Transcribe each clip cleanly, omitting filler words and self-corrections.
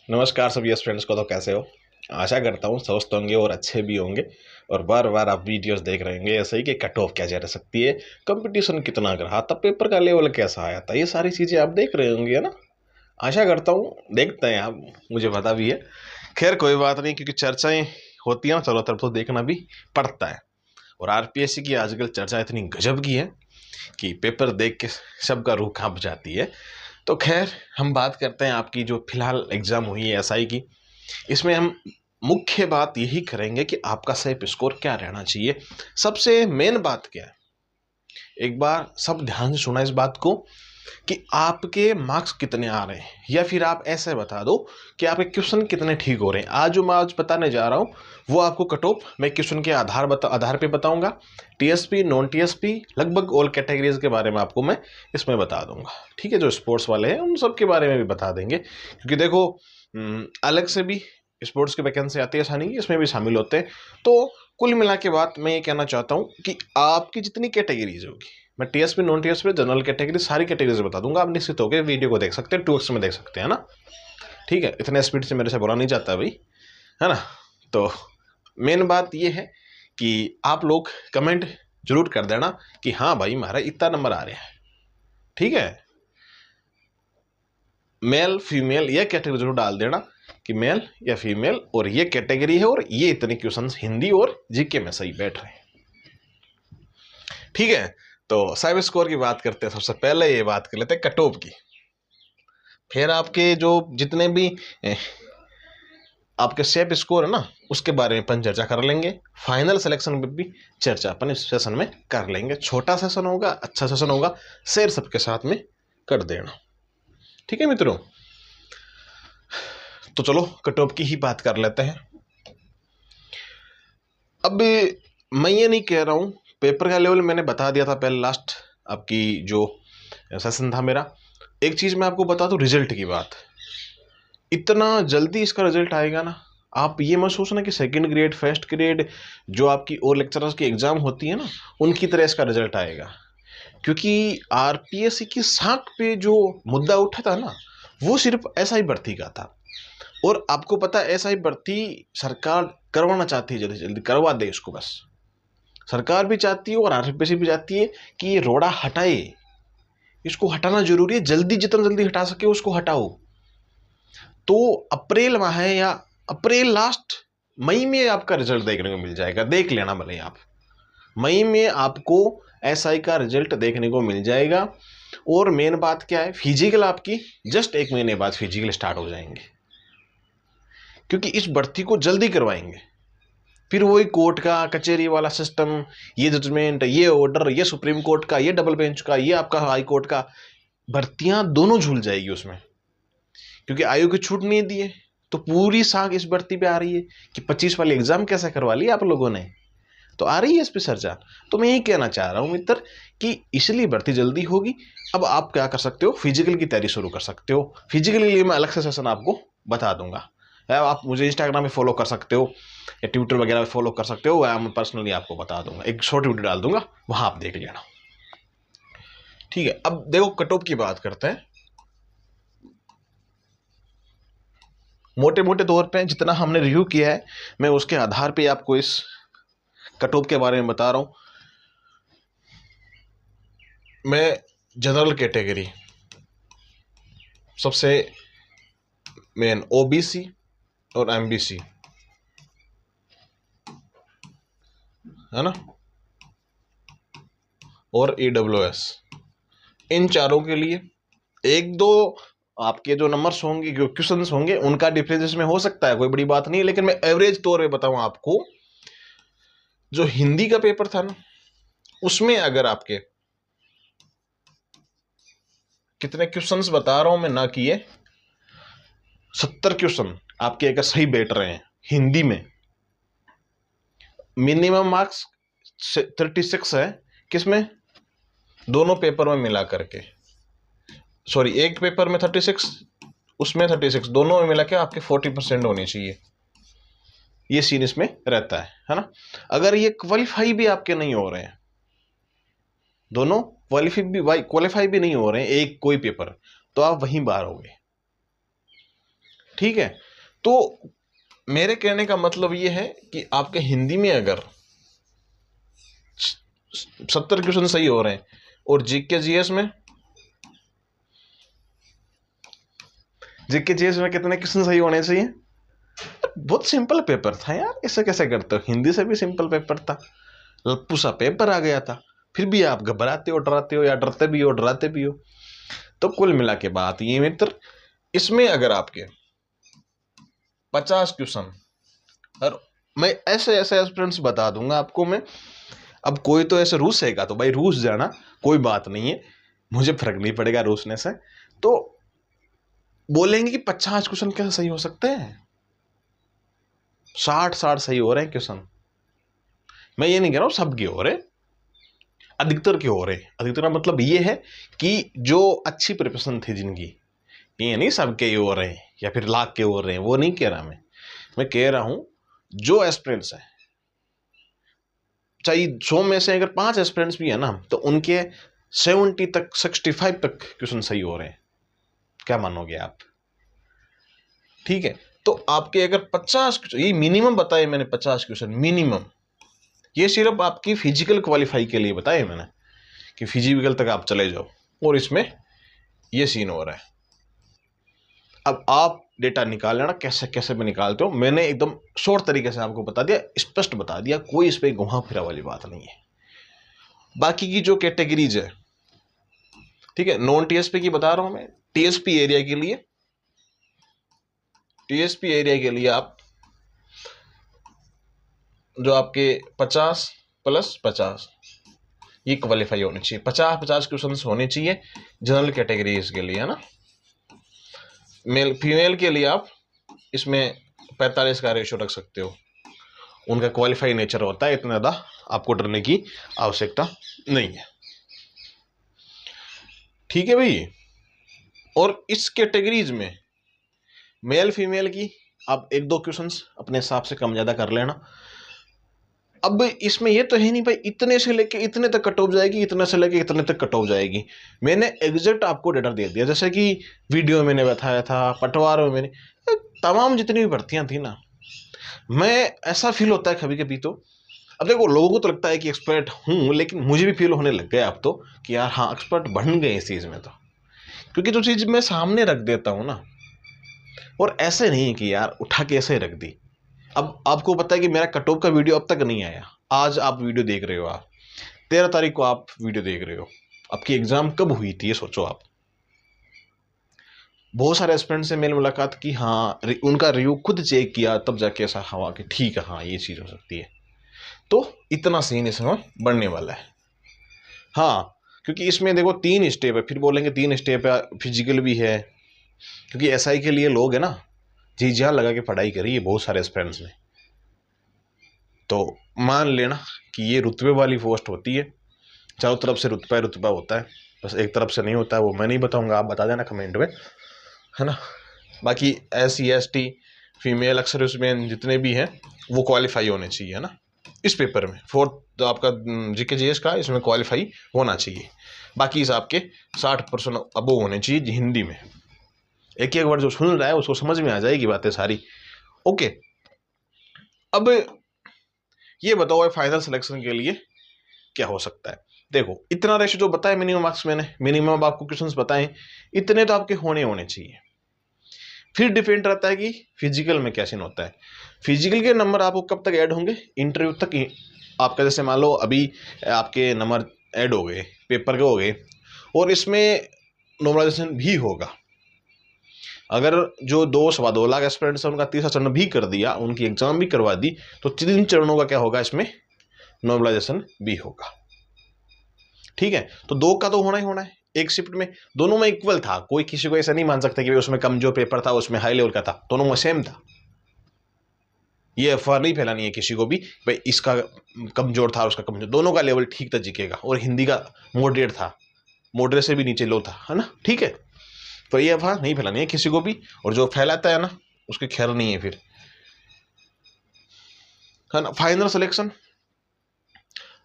नमस्कार सभी स्टूडेंट्स को। तो कैसे हो? आशा करता हूँ स्वस्थ होंगे और अच्छे भी होंगे। और बार बार आप वीडियोस देख रहे होंगे ऐसे ही कि कट ऑफ क्या जा सकती है, कंपटीशन कितना रहा, तब पेपर का लेवल कैसा आया था, ये सारी चीज़ें आप देख रहे होंगे, है ना। आशा करता हूँ देखते हैं आप, मुझे पता भी है। खैर कोई बात नहीं, क्योंकि चर्चाएं होती हैं ना चारों तरफ, तो देखना भी पड़ता है। और आरपीएससी की आजकल चर्चा इतनी गजब की है कि पेपर देख के सबका रूह कांप जाती है। तो खैर हम बात करते हैं आपकी जो फिलहाल एग्ज़ाम हुई है एसआई की। इसमें हम मुख्य बात यही करेंगे कि आपका सेफ स्कोर क्या रहना चाहिए। सबसे मेन बात क्या है, एक बार सब ध्यान से सुना इस बात को, कि आपके मार्क्स कितने आ रहे हैं, या फिर आप ऐसे बता दो कि आपके क्वेश्चन कितने ठीक हो रहे हैं। आज जो मैं आज बताने जा रहा हूँ वो आपको कट ऑफ मैं क्वेश्चन के आधार पे बताऊंगा। टीएसपी नॉन टीएसपी लगभग ऑल कैटेगरीज के बारे में आपको मैं इसमें बता दूंगा। ठीक है, जो स्पोर्ट्स वाले हैं उन सब के बारे में भी बता देंगे, क्योंकि देखो अलग से भी स्पोर्ट्स की वैकेंसी आती है, ऐसा नहीं, इसमें भी शामिल होते हैं। तो कुल मिला के बात मैं ये कहना चाहता हूँ कि आपकी जितनी कैटेगरीज होगी, मैं TSP non TSP general category सारी कैटेगरीज बता दूंगा। आप निश्चित होकर वीडियो को देख सकते हैं, 2x में देख सकते हैं ना। ठीक है, इतने स्पीड से मेरे से बोला नहीं जाता भाई, है ना। तो मेन बात ये है कि आप लोग कमेंट जरूर कर देना कि हाँ भाई हमारा इतना नंबर आ रहा है। ठीक है, मेल फीमेल यह कैटेगरी जरूर डाल देना कि मेल या फीमेल और ये कैटेगरी है और ये इतने क्वेश्चंस हिंदी और जीके में सही बैठ रहे हैं। ठीक है, तो साइबर स्कोर की बात करते हैं। सबसे पहले ये बात कर लेते हैं कट ऑफ की, फिर आपके जो जितने भी आपके सेफ स्कोर है ना उसके बारे में अपन चर्चा कर लेंगे। फाइनल सिलेक्शन में भी चर्चा अपन इस सेशन में कर लेंगे। छोटा सेशन होगा, अच्छा सेशन होगा, शेयर सबके साथ में कर देना। ठीक है मित्रों, तो चलो कट ऑफ की ही बात कर लेते हैं। अब मैं ये नहीं कह रहा हूँ, पेपर का लेवल मैंने बता दिया था पहले लास्ट आपकी जो सेशन था मेरा। एक चीज़ मैं आपको बता दूँ, रिजल्ट की बात, इतना जल्दी इसका रिजल्ट आएगा ना, आप ये मत सोचना कि सेकंड ग्रेड फर्स्ट ग्रेड जो आपकी और लेक्चरर्स की एग्ज़ाम होती है ना उनकी तरह इसका रिजल्ट आएगा। क्योंकि आरपीएससी की साख पे जो मुद्दा उठा था ना वो सिर्फ एसआई भर्ती का था। और आपको पता है एसआई भर्ती सरकार करवाना चाहती है, जल्दी जल्दी करवा दे इसको। बस सरकार भी चाहती है और आरपीएससी भी चाहती है कि ये रोड़ा हटाए, इसको हटाना जरूरी है, जल्दी जितना जल्दी हटा सके उसको हटाओ। तो अप्रैल माह है या अप्रैल लास्ट मई में आपका रिजल्ट देखने को मिल जाएगा, देख लेना भले आप। मई में आपको एसआई का रिजल्ट देखने को मिल जाएगा। और मेन बात क्या है, फिजिकल आपकी जस्ट 1 महीने बाद फिजिकल स्टार्ट हो जाएंगे, क्योंकि इस भर्ती को जल्दी करवाएंगे। फिर वही कोर्ट का कचहरी वाला सिस्टम, ये जजमेंट, ये ऑर्डर, ये सुप्रीम कोर्ट का, ये डबल बेंच का, ये आपका हाई कोर्ट का, भर्तियां दोनों झूल जाएगी उसमें, क्योंकि आयोग की छूट नहीं दी है। तो पूरी साख इस भर्ती पे आ रही है कि 25 वाली एग्जाम कैसे करवा ली आप लोगों ने, तो आ रही है इस पे चर्चा। तो मैं यही कहना चाह रहा हूँ मित्र कि इसलिए भर्ती जल्दी होगी। अब आप क्या कर सकते हो, फिजिकल की तैयारी शुरू कर सकते हो। फिजिकल के लिए मैं अलग से सेशन आपको बता दूंगा। या आप मुझे इंस्टाग्राम पे फॉलो कर सकते हो या ट्विटर वगैरह पे फॉलो कर सकते हो, या मैं पर्सनली आपको बता दूंगा, एक शॉर्ट वीडियो डाल दूंगा, वहां आप देख लेना। ठीक है, अब देखो कट ऑफ की बात करते हैं। मोटे मोटे तौर पे जितना हमने रिव्यू किया है मैं उसके आधार पे आपको इस कट ऑफ के बारे में बता रहा हूं। मैं जनरल कैटेगरी सबसे मेन ओबीसी और एमबीसी, है ना, और ईडब्ल्यूएस, इन चारों के लिए एक दो आपके जो नंबर्स होंगे, जो क्वेश्चंस होंगे, उनका डिफरेंस इसमें हो सकता है, कोई बड़ी बात नहीं है। लेकिन मैं एवरेज तौर पे बताऊं आपको, जो हिंदी का पेपर था ना उसमें अगर आपके कितने क्वेश्चंस बता रहा हूं मैं ना किए, 70 क्वेश्चन आपके अगर सही बैठ रहे हैं हिंदी में, मिनिमम मार्क्स 36 है। किसमें, दोनों पेपर में मिला करके, सॉरी एक पेपर में 36, उसमें 36, दोनों में मिला के आपके 40% होने चाहिए। ये सीन इसमें रहता है ना। अगर ये क्वालिफाई भी आपके नहीं हो रहे हैं, दोनों क्वालिफाई भी नहीं हो रहे हैं, एक कोई पेपर, तो आप वहीं बाहर हो गए। ठीक है। तो मेरे कहने का मतलब ये है कि आपके हिंदी में अगर 70 क्वेश्चन सही हो रहे हैं और जीके जीएस में कितने क्वेश्चन सही होने चाहिए? बहुत सिंपल पेपर था यार, ऐसे कैसे करते हो? हिंदी से भी सिंपल पेपर था, लप्पू सा पेपर आ गया था, फिर भी आप घबराते हो, डराते हो, या डरते भी हो डराते भी हो। तो कुल मिला के बात ये मित्र, इसमें अगर आपके 50 क्वेश्चन, और मैं ऐसे ऐसे एस्पिरेंट्स बता दूंगा आपको मैं। अब कोई तो ऐसे रूस है तो भाई रूस जाना, कोई बात नहीं है, मुझे फर्क नहीं पड़ेगा रूसने से। तो बोलेंगे कि 50 क्वेश्चन कैसे सही हो सकते हैं? 60 सही हो रहे हैं क्वेश्चन। मैं ये नहीं कह रहा हूं सबके हो रहे, अधिकतर के हो रहे। अधिकतर का मतलब ये है कि जो अच्छी प्रिपरेशन थी जिनकी, ये नहीं सबके ही हो रहे हैं या फिर लाख के हो रहे हैं, वो नहीं कह रहा मैं कह रहा हूं जो एस्पिरेंट्स है, चाहे 100 में से अगर 5 एस्पिरेंट्स भी है ना, तो उनके 70 तक 65 तक क्वेश्चन सही हो रहे हैं। क्या मानोगे आप? ठीक है। तो आपके अगर 50, ये मिनिमम बताए मैंने, 50 क्वेश्चन मिनिमम, ये सिर्फ आपकी फिजिकल क्वालिफाई के लिए बताए मैंने कि फिजिकल तक आप चले जाओ, और इसमें ये सीन हो रहा है। अब आप डेटा निकाल लेना, कैसे कैसे में निकालते हो, मैंने एकदम शॉर्ट तरीके से आपको बता दिया, स्पष्ट बता दिया, कोई इस पर घुमा फिरा वाली बात नहीं है। बाकी की जो कैटेगरीज है, ठीक है, नॉन टीएसपी की बता रहा हूं मैं। टीएसपी एरिया के लिए आप जो आपके 50 + 50 ये क्वालिफाई होने चाहिए। 50 क्वेश्चन होने चाहिए जनरल कैटेगरीज के लिए, है ना। मेल फीमेल के लिए आप इसमें 45 का रेशियो रख सकते हो, उनका क्वालिफाई नेचर होता है, इतना ज़्यादा आपको डरने की आवश्यकता नहीं है। ठीक है भाई। और इस कैटेगरीज में मेल फीमेल की आप 1-2 क्वेश्चंस अपने हिसाब से कम ज़्यादा कर लेना। अब इसमें ये तो है नहीं भाई इतने से लेके इतने तक कट ऑफ जाएगी, इतने से लेके इतने तक कट ऑफ जाएगी। मैंने एग्जैक्ट आपको डेटा दे दिया, जैसे कि वीडियो मैंने बताया था, पटवार में मैंने, तमाम जितनी भी भर्तियां थी ना, मैं ऐसा फील होता है कभी कभी तो, अब देखो लोगों को तो लगता है कि एक्सपर्ट हूँ, लेकिन मुझे भी फील होने लग गया अब तो कि यार हाँ एक्सपर्ट बन गए इस चीज़ में। तो क्योंकि जो चीज़ मैं सामने रख देता हूँ ना, और ऐसे नहीं कि यार उठा के ऐसे रख दी। अब आपको पता है कि मेरा कट ऑफ का वीडियो अब तक नहीं आया। आज आप वीडियो देख रहे हो, आप 13 तारीख को आप वीडियो देख रहे हो, आपकी एग्जाम कब हुई थी ये सोचो आप। बहुत सारे एस्पिरेंट से मेरी मुलाकात की, हाँ उनका रिव्यू खुद चेक किया, तब जाके ऐसा हवा कि ठीक है हाँ ये चीज़ हो सकती है। तो इतना सीन इसमें बढ़ने वाला है। हाँ क्योंकि इसमें देखो 3 स्टेप है, फिर बोलेंगे 3 स्टेप है, फिजिकल भी है, क्योंकि एसआई के लिए लोग है ना जी जान लगा के पढ़ाई करी है बहुत सारे एस्पिरेंट्स ने। तो मान लेना कि ये रुतबे वाली पोस्ट होती है, चारों तरफ से रुतबा होता है, बस एक तरफ से नहीं होता है, वो मैं नहीं बताऊंगा, आप बता देना कमेंट में, है ना। बाकी SC ST फीमेल अक्सर उसमें जितने भी हैं वो क्वालिफाई होने चाहिए, है ना, इस पेपर में। 4th तो आपका जीके जीएस का इसमें क्वालिफाई होना चाहिए। बाकी इस आपके 60% अबो होने चाहिए हिंदी में। एक एक बार जो सुन रहा है उसको समझ में आ जाएगी बातें सारी। ओके, अब ये बताओ फाइनल सिलेक्शन के लिए क्या हो सकता है। देखो इतना रेशियो जो बताया मिनिमम मार्क्स, मैंने मिनिमम आपको क्वेश्चंस बताए, इतने तो आपके होने चाहिए। फिर डिपेंड रहता है कि फिजिकल में क्या सीन होता है। फिजिकल के नंबर आपको कब तक ऐड होंगे? इंटरव्यू तक ही। आपका जैसे मान लो अभी आपके नंबर ऐड हो गए, पेपर के हो गए, और इसमें नॉर्मलाइजेशन भी होगा। अगर जो 2-2.25 लाख एस्पिरेंट्स हैं उनका 3रा चरण भी कर दिया, उनकी एग्जाम भी करवा दी, तो 3 चरणों का क्या होगा, इसमें नॉर्मलाइजेशन भी होगा। ठीक है, तो 2 का तो होना ही होना है एक शिफ्ट में। दोनों में इक्वल था, कोई किसी को ऐसा नहीं मान सकता कि उसमें कमजोर पेपर था उसमें हाई लेवल का था, दोनों में सेम था। ये अफवाह नहीं फैलानी है किसी को भी भाई इसका कमजोर था उसका कमजोर, दोनों का लेवल ठीक था जीके का, और हिंदी का मॉडरेट था, मॉडरेट से भी नीचे लो था, है ना। ठीक है, तो ये अफवाह नहीं फैलानी है किसी को भी, और जो फैलाता है ना उसकी खैर नहीं है फिर, है ना। फाइनल सिलेक्शन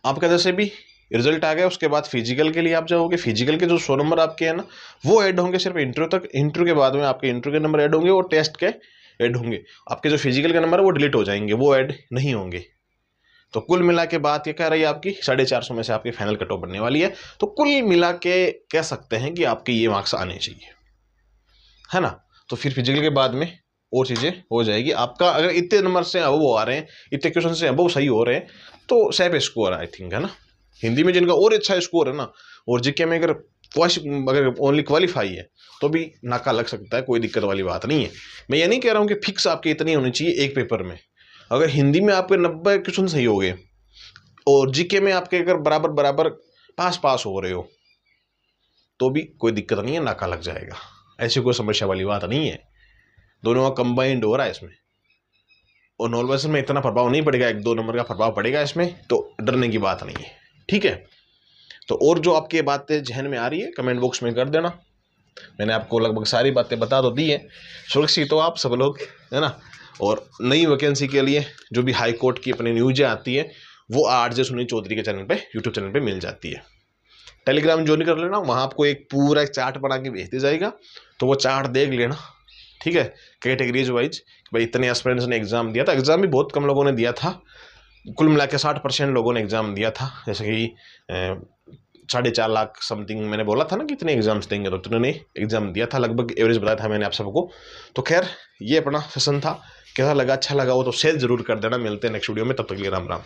आपका जैसे भी रिजल्ट आ गया, उसके बाद फिजिकल के लिए आप जाओगे। फिजिकल के जो 100 नंबर आपके हैं ना, वो ऐड होंगे सिर्फ इंटरव्यू तक। इंटरव्यू के बाद में आपके इंटरव्यू के नंबर ऐड होंगे और टेस्ट के ऐड होंगे। आपके जो फिजिकल के नंबर है वो डिलीट हो जाएंगे, वो ऐड नहीं होंगे। तो कुल मिला के बात ये कह रही है आपकी 450 में से आपकी फाइनल कट ऑफ बनने वाली है। तो कुल मिला के कह सकते हैं कि आपके ये मार्क्स आने चाहिए, है ना। तो फिर फिजिकल के बाद में और चीज़ें हो जाएगी। आपका अगर इतने नंबर से अब वो आ रहे हैं, इतने क्वेश्चन से अब वो सही हो रहे हैं, तो सेफ स्कोर आई थिंक, है ना। हिंदी में जिनका और अच्छा स्कोर है ना, और जीके में अगर ओनली क्वालिफाई है तो भी नाका लग सकता है, कोई दिक्कत वाली बात नहीं है। मैं ये नहीं कह रहा हूँ कि फिक्स आपके इतनी होनी चाहिए एक पेपर में। अगर हिंदी में आपके 90 क्वेश्चन सही हो गए और जीके में आपके अगर बराबर बराबर पास हो रहे हो तो भी कोई दिक्कत नहीं है, नाका लग जाएगा। ऐसी कोई समस्या वाली बात नहीं है, दोनों का कंबाइंड हो रहा है इसमें। और नॉर्मल में इतना प्रभाव नहीं पड़ेगा, 1-2 नंबर का प्रभाव पड़ेगा इसमें, तो डरने की बात नहीं है, ठीक है। तो और जो आपकी बातें जहन में आ रही है कमेंट बॉक्स में कर देना। मैंने आपको लगभग सारी बातें बता तो दी है। सुरक्षित हो आप सब लोग, है ना। और नई वैकेंसी के लिए जो भी हाई कोर्ट की अपनी न्यूज़ें आती है वो आरजे सुनील चौधरी के चैनल पे, यूट्यूब चैनल पे मिल जाती है। टेलीग्राम ज्वाइन कर लेना, वहाँ आपको एक पूरा चार्ट बना के भेज दिया जाएगा, तो वो चार्ट देख लेना, ठीक है। कैटेगरीज वाइज भाई इतने एस्पिरेंट्स ने एग्जाम दिया था। एग्जाम भी बहुत कम लोगों ने दिया था, कुल मिला के 60% लोगों ने एग्जाम दिया था। जैसे कि 4.5 लाख समथिंग मैंने बोला था ना कि इतने एग्जाम्स देंगे, तो इतने एग्जाम दिया था, लगभग एवरेज बताया था मैंने आप सबको। तो खैर ये अपना सेशन था, कैसा लगा, अच्छा लगा हो तो शेयर जरूर कर देना। मिलते हैं नेक्स्ट वीडियो में, तब तक के लिए राम राम।